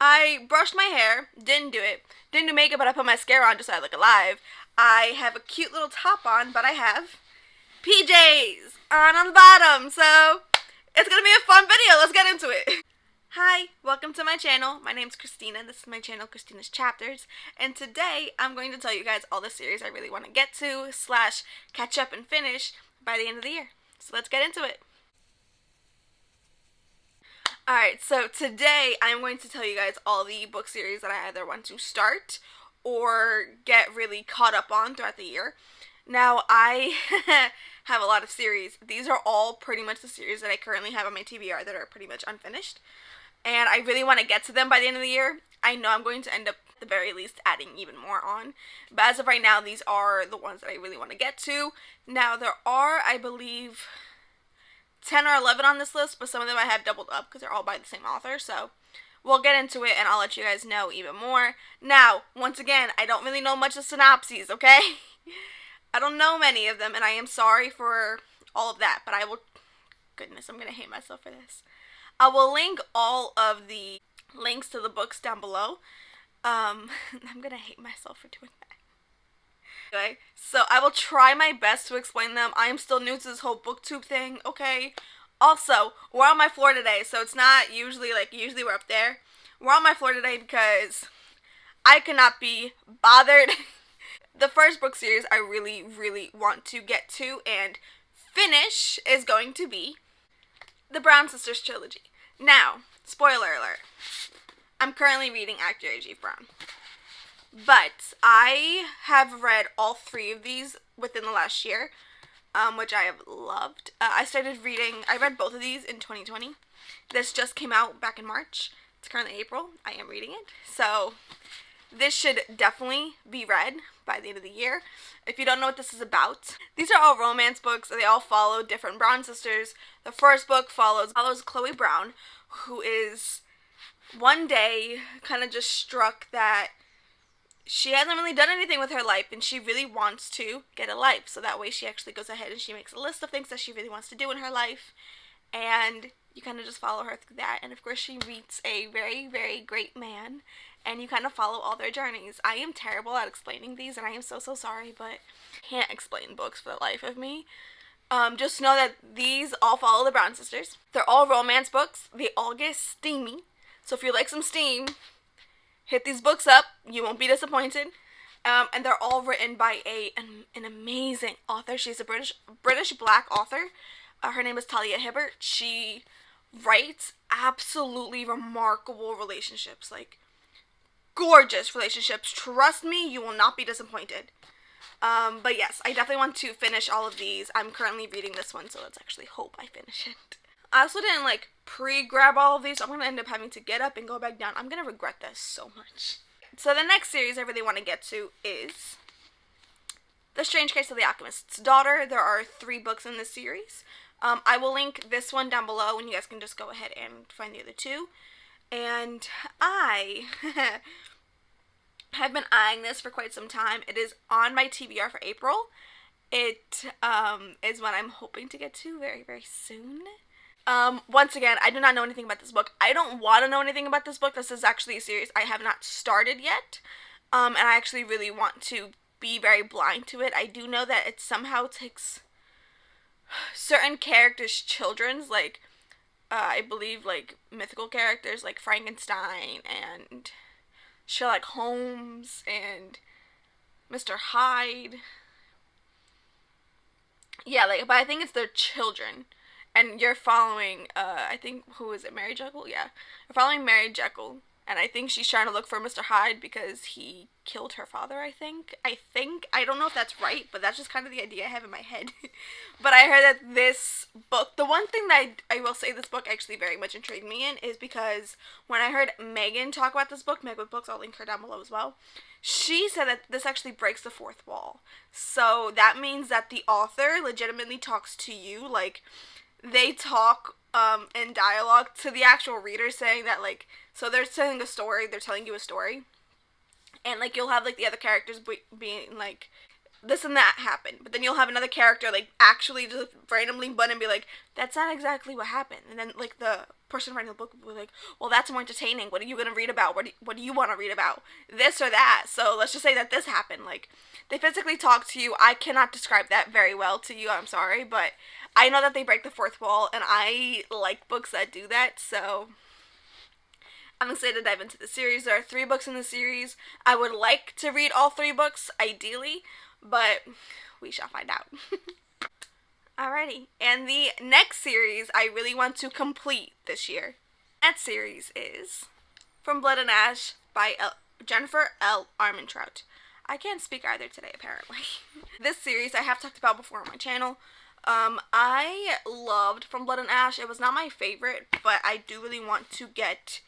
I brushed my hair, didn't do it, didn't do makeup, but I put mascara on just so I look alive. I have a cute little top on, but I have PJs on the bottom, so it's gonna be a fun video. Let's get into it. Hi, welcome to my channel. My name's Christina. This is my channel, Christina's Chapters, and today I'm going to tell you guys all the series I really want to get to / catch up and finish by the end of the year. So let's get into it. Alright, so today I'm going to tell you guys all the book series that I either want to start or get really caught up on throughout the year. Now, I have a lot of series. These are all pretty much the series that I currently have on my TBR that are pretty much unfinished. And I really want to get to them by the end of the year. I know I'm going to end up, at the very least, adding even more on. But as of right now, these are the ones that I really want to get to. Now, there are, I believe, 10 or 11 on this list, but some of them I have doubled up because they're all by the same author, so we'll get into it and I'll let you guys know even more. Now, once again, I don't really know much of synopses, okay? I don't know many of them, and I am sorry for all of that, but I will... Goodness, I'm going to hate myself for this. I will link all of the links to the books down below. I'm going to hate myself for doing that. Okay, so I will try my best to explain them. I am still new to this whole booktube thing, okay? Also, we're on my floor today, so it's not usually usually we're up there. We're on my floor today because I cannot be bothered. The first book series I really, really want to get to and finish is going to be the Brown Sisters Trilogy. Now, spoiler alert, I'm currently reading Actor A.G. Brown. But I have read all 3 of these within the last year, which I have loved. I read both of these in 2020. This just came out back in March. It's currently April. I am reading it. So this should definitely be read by the end of the year. If you don't know what this is about, these are all romance books. They all follow different Brown sisters. The first book follows Chloe Brown, who is one day kind of just struck that she hasn't really done anything with her life and she really wants to get a life. So that way she actually goes ahead and she makes a list of things that she really wants to do in her life. And you kind of just follow her through that. And of course she meets a very, very great man. And you kind of follow all their journeys. I am terrible at explaining these and I am so sorry, but I can't explain books for the life of me. Just know that these all follow the Brown sisters. They're all romance books. They all get steamy. So if you like some steam, hit these books up. You won't be disappointed. And they're all written by an amazing author. She's a British black author. Her name is Talia Hibbert. She writes absolutely remarkable relationships. Like, gorgeous relationships. Trust me, you will not be disappointed. But yes, I definitely want to finish all of these. I'm currently reading this one, so let's actually hope I finish it. I also didn't pre-grab all of these, so I'm going to end up having to get up and go back down. I'm going to regret this so much. So the next series I really want to get to is The Strange Case of the Alchemist's Daughter. There are 3 books in this series. I will link this one down below, and you guys can just go ahead and find the other 2. And I have been eyeing this for quite some time. It is on my TBR for April. It is what I'm hoping to get to very, very soon. Once again, I do not know anything about this book. I don't want to know anything about this book. This is actually a series I have not started yet. And I actually really want to be very blind to it. I do know that it somehow takes certain characters' children's, I believe, mythical characters like Frankenstein and Sherlock Holmes and Mr. Hyde. Yeah, but I think it's their children. And you're following, I think, who is it, Mary Jekyll? Yeah. You're following Mary Jekyll, and I think she's trying to look for Mr. Hyde because he killed her father, I think. I don't know if that's right, but that's just kind of the idea I have in my head. But I heard that this book, the one thing that I will say this book actually very much intrigued me in is because when I heard Megan talk about this book, Meg with Books, I'll link her down below as well, she said that this actually breaks the 4th wall. So that means that the author legitimately talks to you, they talk in dialogue to the actual reader, saying that, so they're telling a story, they're telling you a story, and, you'll have, the other characters being, this and that happened. But then you'll have another character, like, actually just randomly butt and be like, that's not exactly what happened. And then, like, the person writing the book will be like, well, that's more entertaining. What are you going to read about? What do you want to read about? This or that. So let's just say that this happened. Like, they physically talk to you. I cannot describe that very well to you. I'm sorry. But I know that they break the fourth wall. And I like books that do that. So I'm excited to dive into the series. There are 3 books in the series. I would like to read all 3 books, ideally, but we shall find out. Alrighty, and the next series I really want to complete this year. That series is From Blood and Ash by Jennifer L. Armentrout. I can't speak either today, apparently. This series I have talked about before on my channel. I loved From Blood and Ash. It was not my favorite, but I do really want to get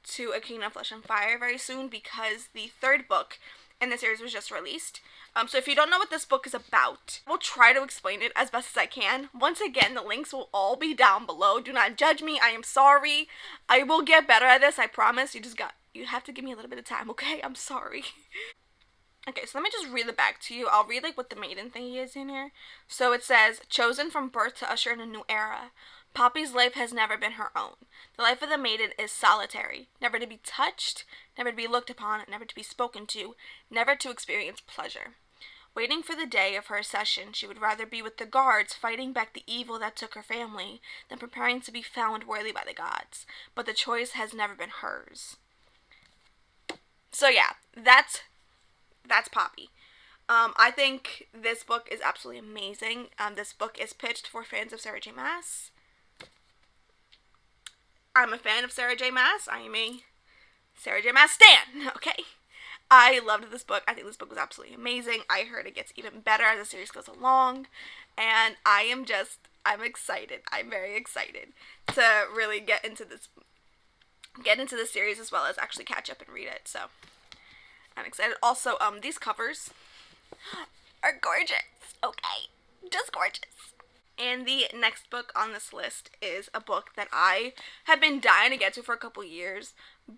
to A Kingdom of Flesh and Fire very soon because the 3rd book in the series was just released. So if you don't know what this book is about, I will try to explain it as best as I can. Once again, the links will all be down below. Do not judge me. I am sorry. I will get better at this. I promise. You have to give me a little bit of time, okay? I'm sorry. Okay, so let me just read the back to you. I'll read, like, what the maiden thingy is in here. So it says, chosen from birth to usher in a new era. Poppy's life has never been her own. The life of the maiden is solitary, never to be touched, never to be looked upon, never to be spoken to, never to experience pleasure. Waiting for the day of her accession, she would rather be with the guards fighting back the evil that took her family than preparing to be found worthy by the gods. But the choice has never been hers. So yeah, that's Poppy. I think this book is absolutely amazing. This book is pitched for fans of Sarah J. Maas. I'm a fan of Sarah J. Maas. I am a Sarah J. Maas stan, okay? I loved this book. I think this book was absolutely amazing. I heard it gets even better as the series goes along. And I'm excited. I'm very excited to really get into this series as well as actually catch up and read it. So I'm excited. Also, these covers are gorgeous. Okay. Just gorgeous. And the next book on this list is a book that I have been dying to get to for a couple years,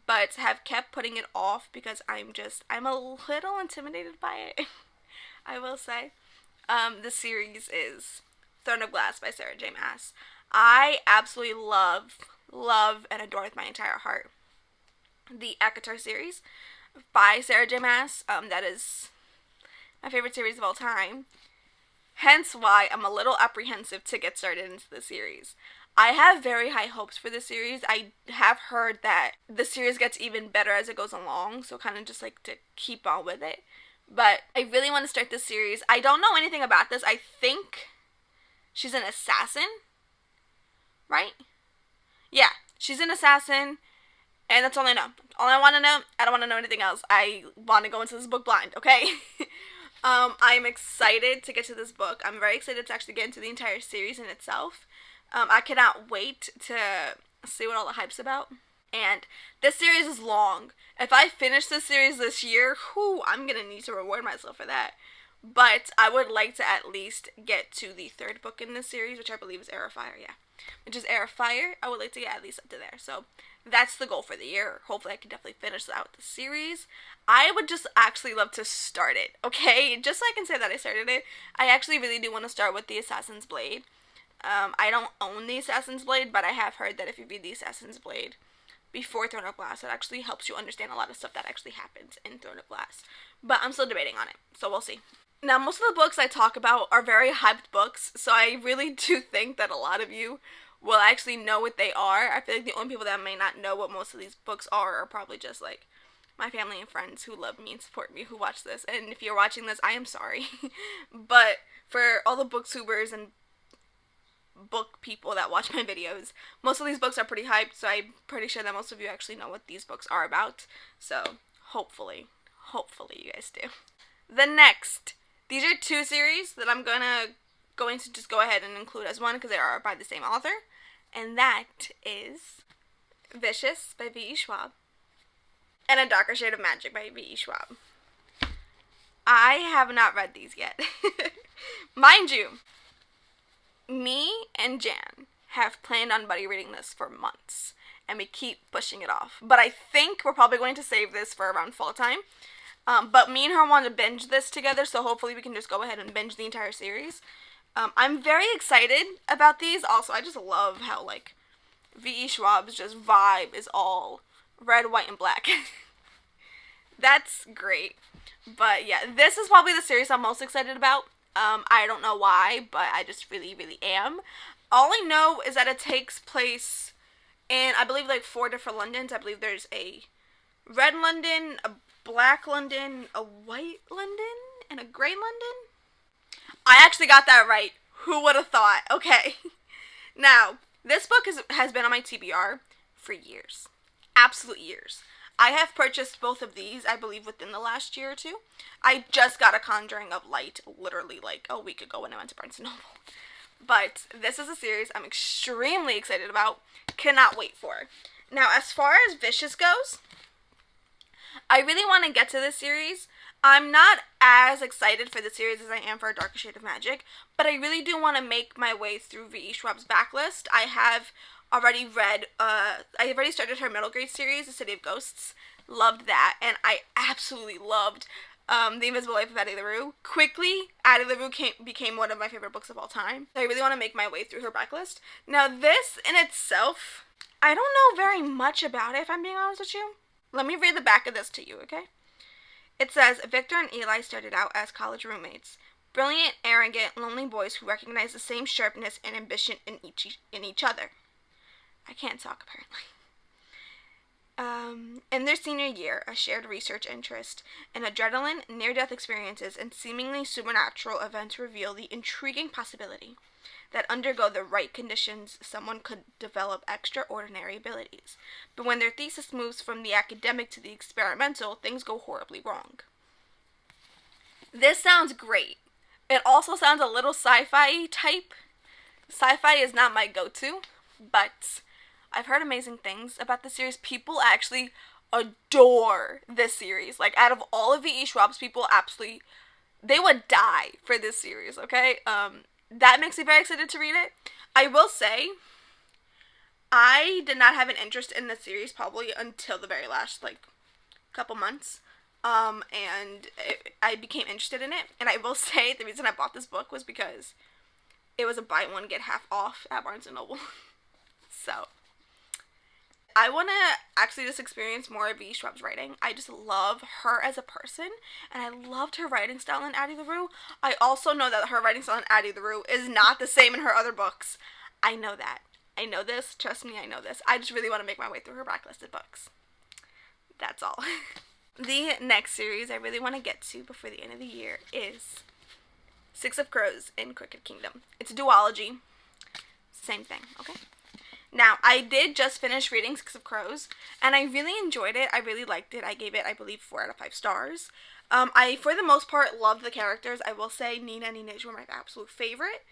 but have kept putting it off because I'm a little intimidated by it, I will say. The series is Throne of Glass by Sarah J. Maas. I absolutely love, and adore with my entire heart the ACOTAR series by Sarah J. Maas. That is my favorite series of all time. Hence why I'm a little apprehensive to get started into the series. I have very high hopes for this series. I have heard that the series gets even better as it goes along, so kind of just like to keep on with it. But I really want to start this series. I don't know anything about this. I think she's an assassin, right? Yeah, she's an assassin, and that's all I know. All I want to know, I don't want to know anything else. I want to go into this book blind, okay? I'm excited to get to this book. I'm very excited to actually get into the entire series in itself. I cannot wait to see what all the hype's about. And this series is long. If I finish this series this year, I'm going to need to reward myself for that. But I would like to at least get to the 3rd book in this series, which I believe is Air of Fire, yeah. Which is Air of Fire. I would like to get at least up to there. So that's the goal for the year. Hopefully I can definitely finish out the series. I would just actually love to start it, okay? Just so I can say that I started it. I actually really do want to start with the Assassin's Blade. I don't own the Assassin's Blade, but I have heard that if you read the Assassin's Blade before Throne of Glass, it actually helps you understand a lot of stuff that actually happens in Throne of Glass. But I'm still debating on it, so we'll see. Now, most of the books I talk about are very hyped books, so I really do think that a lot of you will actually know what they are. I feel like the only people that may not know what most of these books are probably just, like, my family and friends who love me and support me who watch this. And if you're watching this, I am sorry. But for all the booktubers and book people that watch my videos, most of these books are pretty hyped, so I'm pretty sure that most of you actually know what these books are about. So hopefully you guys do. These are 2 series that I'm going to just go ahead and include as one because they are by the same author, and that is Vicious by Ve Schwab and A Darker Shade of Magic by Ve Schwab. I have not read these yet. Mind you, me and Jan have planned on buddy reading this for months, and we keep pushing it off. But I think we're probably going to save this for around fall time. But me and her want to binge this together, so hopefully we can just go ahead and binge the entire series. I'm very excited about these. Also, I just love how, like, Ve Schwab's just vibe is all red, white, and black. That's great. But yeah, this is probably the series I'm most excited about. I don't know why, but I just really, really am. All I know is that it takes place in, I believe, like 4 different Londons. I believe there's a red London, a black London, a white London, and a grey London. I actually got that right. Who would have thought? Okay. Now, this book has been on my TBR for years. Absolute years. I have purchased both of these, I believe, within the last year or two. I just got a Conjuring of Light literally like a week ago when I went to Barnes & Noble. But this is a series I'm extremely excited about. Cannot wait for. Now, as far as Vicious goes, I really want to get to this series. I'm not as excited for the series as I am for A Darker Shade of Magic, but I really do want to make my way through Ve Schwab's backlist. I have already read, I have already started her middle grade series, The City of Ghosts. Loved that, and I absolutely loved The Invisible Life of Addie LaRue. Quickly, Addie LaRue became one of my favorite books of all time. I really want to make my way through her backlist. Now, this in itself, I don't know very much about it, if I'm being honest with you. Let me read the back of this to you, okay? It says, Victor and Eli started out as college roommates. Brilliant, arrogant, lonely boys who recognize the same sharpness and ambition in each other. I can't talk, apparently. In their senior year, a shared research interest in adrenaline, near-death experiences, and seemingly supernatural events reveal the intriguing possibility that undergo the right conditions, someone could develop extraordinary abilities. But when their thesis moves from the academic to the experimental, things go horribly wrong. This sounds great. It also sounds a little sci-fi type. Sci-fi is not my go-to, but I've heard amazing things about the series. People actually adore this series. Like, out of all of Ve Schwab's, people absolutely, they would die for this series, okay? That makes me very excited to read it. I will say, I did not have an interest in the series probably until the very last, like, couple months. I became interested in it. And I will say, the reason I bought this book was because it was a buy one, get half off at Barnes & Noble. So, I want to actually just experience more of Ve Schwab's writing. I just love her as a person, and I loved her writing style in Addie LaRue. I also know that her writing style in Addie LaRue is not the same in her other books. I know that. I know this. Trust me, I know this. I just really want to make my way through her backlisted books. That's all. The next series I really want to get to before the end of the year is Six of Crows in Crooked Kingdom. It's a duology. Same thing, okay? Now, I did just finish reading Six of Crows, and I really enjoyed it. I really liked it. I gave it, I believe, 4 out of 5 stars. I, for the most part, loved the characters. I will say Nina and Nina were my absolute favorite.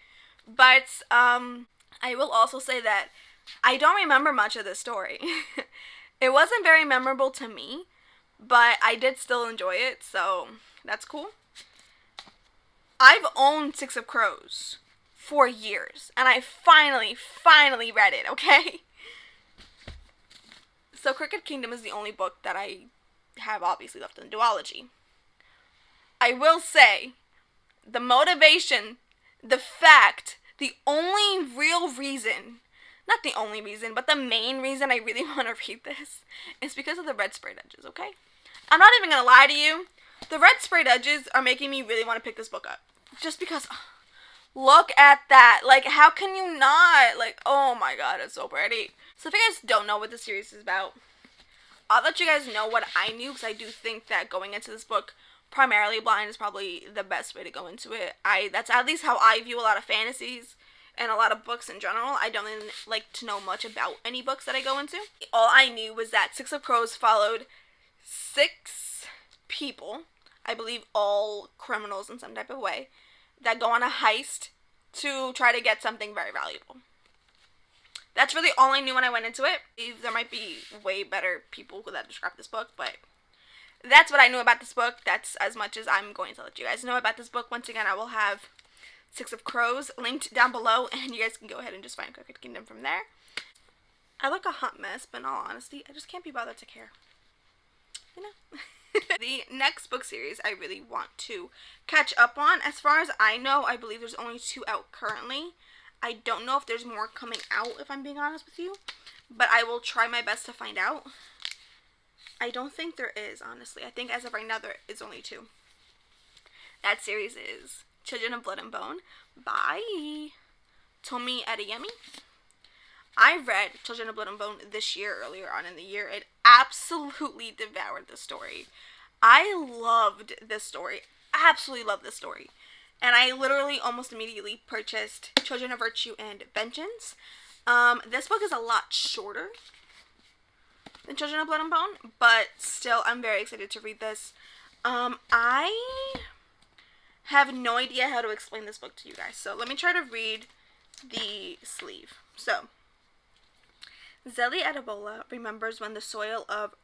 But, I will also say that I don't remember much of this story. It wasn't very memorable to me, but I did still enjoy it, so that's cool. I've owned Six of Crows for years, and I finally read it, okay? So Crooked Kingdom is the only book that I have obviously left in the duology. I will say, the motivation, the fact, the only real reason, not the only reason, but the main reason I really want to read this is because of the red sprayed edges, okay? I'm not even going to lie to you. The red sprayed edges are making me really want to pick this book up. Just because, look at that. Like, how can you not? Like, oh my god, it's so pretty. So if you guys don't know what the series is about, I'll let you guys know what I knew, because I do think that going into this book primarily blind is probably the best way to go into it. That's at least how I view a lot of fantasies and a lot of books in general. I don't even like to know much about any books that I go into. All I knew was that Six of Crows followed 6 people, I believe all criminals in some type of way, that go on a heist to try to get something very valuable. That's really all I knew when I went into it. There might be way better people that describe this book, but that's what I knew about this book. That's as much as I'm going to let you guys know about this book. Once again, I will have Six of Crows linked down below, and you guys can go ahead and just find Crooked Kingdom from there. I look a hot mess, but in all honesty, I just can't be bothered to care. You know? the next book series I really want to catch up on. As far as I know, I believe there's only 2 out currently. I don't know if there's more coming out, if I'm being honest with you, but I will try my best to find out. I don't think there is, honestly. I think as of right now there is only 2. That series is Children of Blood and Bone by Tomi Adeyemi. I read Children of Blood and Bone this year, earlier on in the year. It absolutely devoured the story. I loved this story. Absolutely loved this story. And I literally almost immediately purchased Children of Virtue and Vengeance. This book is a lot shorter than Children of Blood and Bone, but still, I'm very excited to read this. I have no idea how to explain this book to you guys, so let me try to read the sleeve. So, Zeli Adebola remembers when the soil of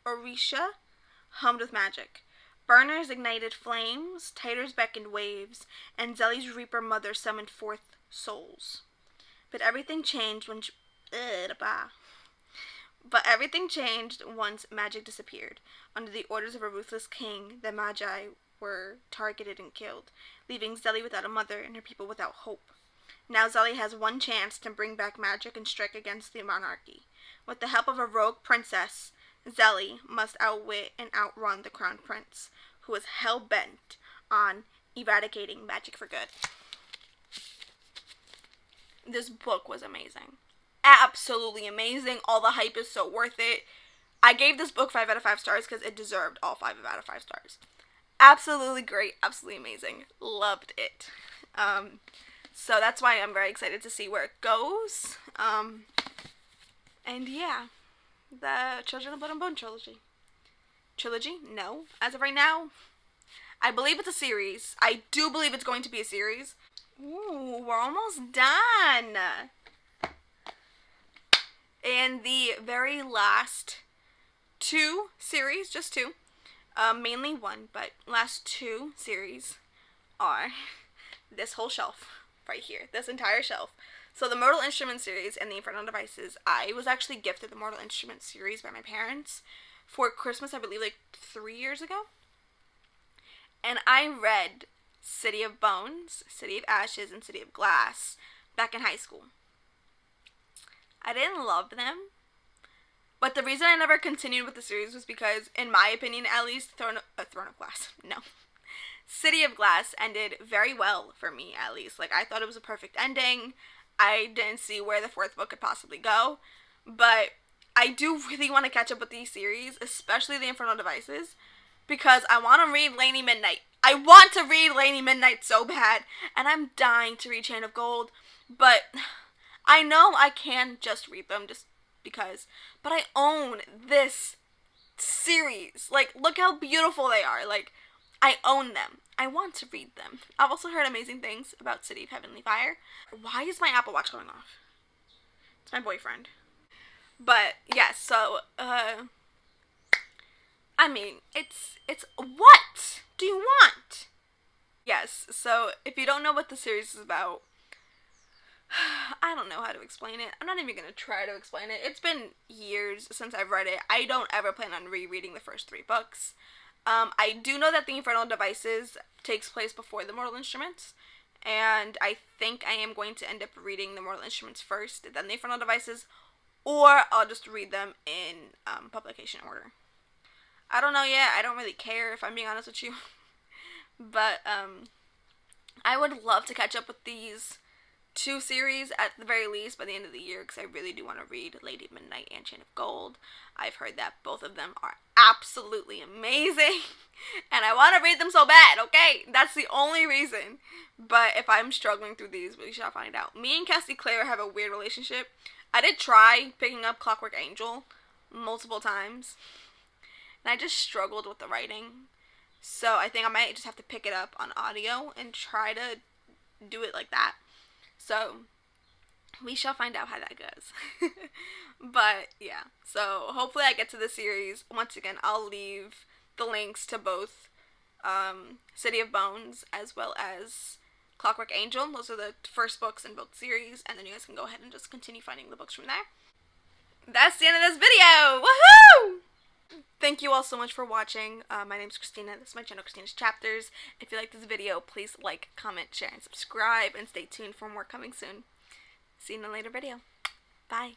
Orisha hummed with magic. Burners ignited flames, Taters beckoned waves, and Zeli's Reaper mother summoned forth souls. But everything changed when once magic disappeared. Under the orders of a ruthless king, the Magi were targeted and killed, leaving Zeli without a mother and her people without hope. Now Zeli has one chance to bring back magic and strike against the monarchy. With the help of a rogue princess, Zeli must outwit and outrun the crown prince, who is hell-bent on eradicating magic for good. This book was amazing. Absolutely amazing. All the hype is so worth it. I gave this book 5 out of 5 stars because it deserved all 5 out of 5 stars. Absolutely great. Absolutely amazing. Loved it. So that's why I'm very excited to see where it goes. And yeah, the Children of Blood and Bone trilogy. Trilogy? No. As of right now, I believe it's a series. I do believe it's going to be a series. Ooh, we're almost done. And the very last 2 series, just 2, mainly 1, but last 2 series are this whole shelf right here, this entire shelf. So the Myrtle Instruments series and the Infernal Devices, I was actually gifted the Myrtle Instruments series by my parents for Christmas, I believe, like 3 years ago. And I read City of Bones, City of Ashes, and City of Glass back in high school. I didn't love them, but the reason I never continued with the series was because, in my opinion at least, Throne of Glass, no. City of Glass ended very well for me, at least. Like, I thought it was a perfect ending. I didn't see where the 4th book could possibly go, but I do really want to catch up with these series, especially the Infernal Devices, because I want to read Lady Midnight. I want to read Lady Midnight so bad, and I'm dying to read Chain of Gold, but I know I can just read them just because, but I own this series. Like, look how beautiful they are. Like, I own them. I want to read them. I've also heard amazing things about City of Heavenly Fire. Why is my Apple Watch going off? It's my boyfriend. But, yes, so, I mean, it's what do you want? Yes, so, if you don't know what the series is about, I don't know how to explain it. I'm not even going to try to explain it. It's been years since I've read it. I don't ever plan on rereading the first 3 books. I do know that the Infernal Devices takes place before the Mortal Instruments, and I think I am going to end up reading the Mortal Instruments first, then the Infernal Devices, or I'll just read them in publication order. I don't know yet. I don't really care, if I'm being honest with you. But I would love to catch up with these 2 series at the very least by the end of the year, because I really do want to read Lady Midnight and Chain of Gold. I've heard that both of them are absolutely amazing, and I want to read them so bad, okay? That's the only reason. But if I'm struggling through these, we shall find out. Me and Cassie Clare have a weird relationship. I did try picking up Clockwork Angel multiple times, and I just struggled with the writing. So I think I might just have to pick it up on audio and try to do it like that. So we shall find out how that goes. But yeah, so hopefully I get to the series. Once again, I'll leave the links to both City of Bones as well as Clockwork Angel. Those are the first books in both series, and then you guys can go ahead and just continue finding the books from there. That's the end of this video! Woohoo! thank you all so much for watching. My name's Christina. This is my channel, Christina's Chapters. If you like this video, please like, comment, share, and subscribe, and stay tuned for more coming soon. See you in a later video. Bye.